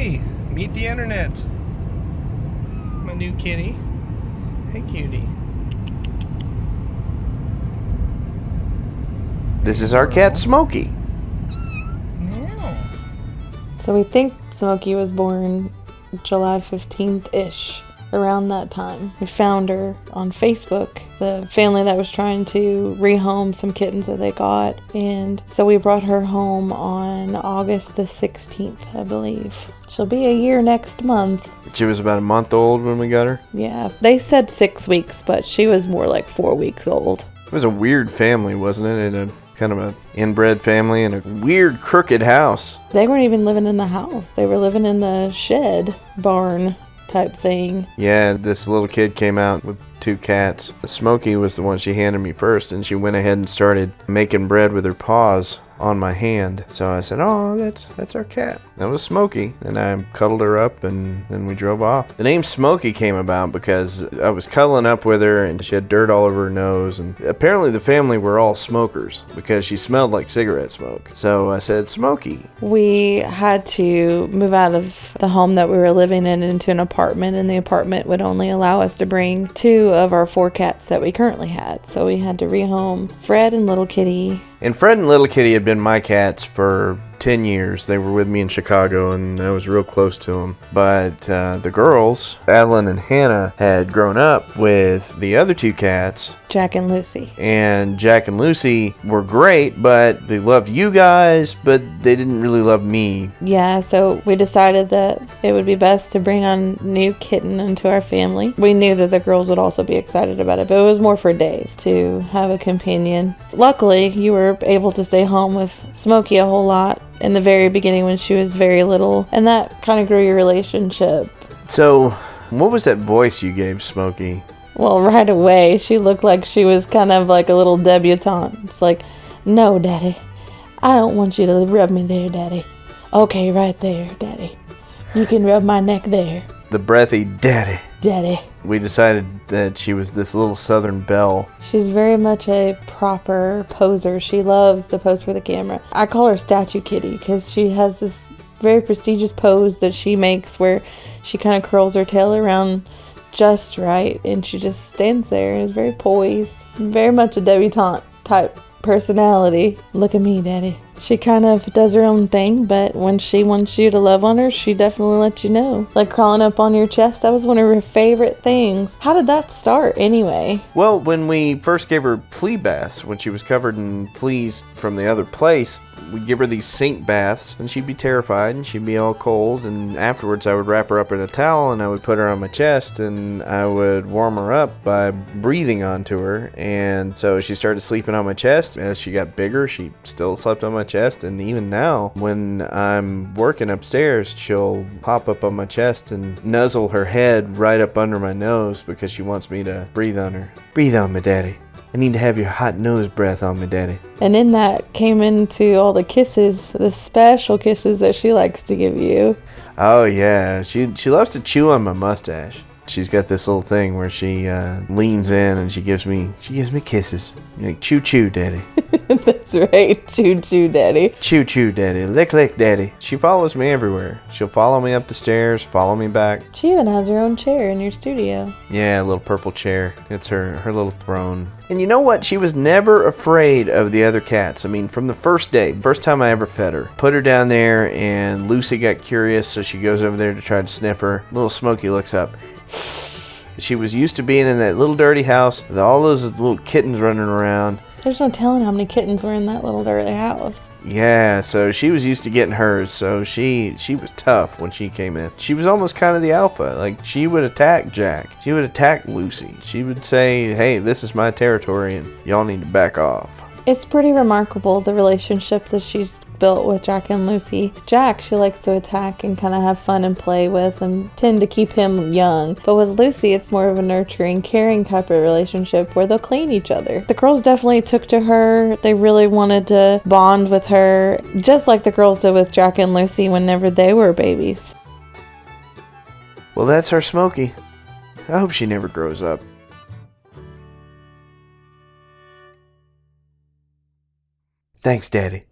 Hey, meet the internet. My new kitty. Hey, cutie. This is our cat, Smokey. Meow. So we think Smokey was born July 15th-ish, around that time. We found her on Facebook, the family that was trying to rehome some kittens that they got. And so we brought her home on August the 16th, I believe. She'll be a year next month. She was about a month old when we got her. Yeah, they said 6 weeks, but she was more like 4 weeks old. It was a weird family, wasn't it? And a kind of a inbred family in a weird, crooked house. They weren't even living in the house. They were living in the shed barn type thing. Yeah, this little kid came out with 2 cats. Smokey was the one she handed me first, and she went ahead and started making bread with her paws on my hand. So I said, "Oh, that's our cat." That was Smokey. And I cuddled her up, and then we drove off. The name Smokey came about because I was cuddling up with her, and she had dirt all over her nose. And apparently the family were all smokers because she smelled like cigarette smoke. So I said, "Smokey." We had to move out of the home that we were living in into an apartment, and the apartment would only allow us to bring 2 of our 4 cats that we currently had. So we had to rehome Fred and Little Kitty. And Fred and Little Kitty had been my cats for 10 years. They were with me in Chicago, and I was real close to them. But the girls, Adeline and Hannah, had grown up with the other 2 cats. Jack and Lucy. And Jack and Lucy were great, but they loved you guys, but they didn't really love me. Yeah, so we decided that it would be best to bring on a new kitten into our family. We knew that the girls would also be excited about it, but it was more for Dave to have a companion. Luckily, you were able to stay home with Smokey a whole lot in the very beginning when she was very little, and that kind of grew your relationship. So, what was that voice you gave Smokey? Well, right away, she looked like she was kind of like a little debutante. It's like, "No, Daddy. I don't want you to rub me there, Daddy. Okay, right there, Daddy. You can rub my neck there. The breathy daddy. Daddy." We decided that she was this little Southern belle. She's very much a proper poser. She loves to pose for the camera. I call her Statue Kitty because she has this very prestigious pose that she makes where she kind of curls her tail around just right, and she just stands there and is very poised. Very much a debutante type personality. Look at me, Daddy. She kind of does her own thing, but when she wants you to love on her, she definitely lets you know. Like crawling up on your chest, that was one of her favorite things. How did that start anyway? Well, when we first gave her flea baths, when she was covered in fleas from the other place, we'd give her these sink baths, and she'd be terrified, and she'd be all cold, and afterwards I would wrap her up in a towel, and I would put her on my chest, and I would warm her up by breathing onto her, and so she started sleeping on my chest. As she got bigger, she still slept on my chest, and even now, when I'm working upstairs, she'll pop up on my chest and nuzzle her head right up under my nose because she wants me to breathe on her. Breathe on me, Daddy. I need to have your hot nose breath on me, Daddy. And in that came into all the kisses, the special kisses that she likes to give you. Oh yeah, she loves to chew on my mustache. She's got this little thing where she leans in and she gives me kisses. Like, "Choo choo, Daddy." That's right, choo choo, Daddy. "Choo choo, Daddy. Lick lick, Daddy." She follows me everywhere. She'll follow me up the stairs, follow me back. She even has her own chair in your studio. Yeah, a little purple chair. It's her little throne. And you know what? She was never afraid of the other cats. I mean, from the first day, first time I ever fed her. Put her down there, and Lucy got curious, so she goes over there to try to sniff her. Little Smokey looks up. She was used to being in that little dirty house with all those little kittens running around. There's no telling how many kittens were in that little dirty house. Yeah, so she was used to getting hers, so she was tough when she came in. She was almost kind of the alpha. Like, she would attack Jack. She would attack Lucy. She would say, "Hey, this is my territory, and y'all need to back off." It's pretty remarkable, the relationship that she's built with Jack and Lucy. Jack, she likes to attack and kind of have fun and play with and tend to keep him young. But with Lucy, it's more of a nurturing, caring type of relationship where they'll clean each other. The girls definitely took to her. They really wanted to bond with her, just like the girls did with Jack and Lucy whenever they were babies. Well, that's our Smokey. I hope she never grows up. Thanks, Daddy.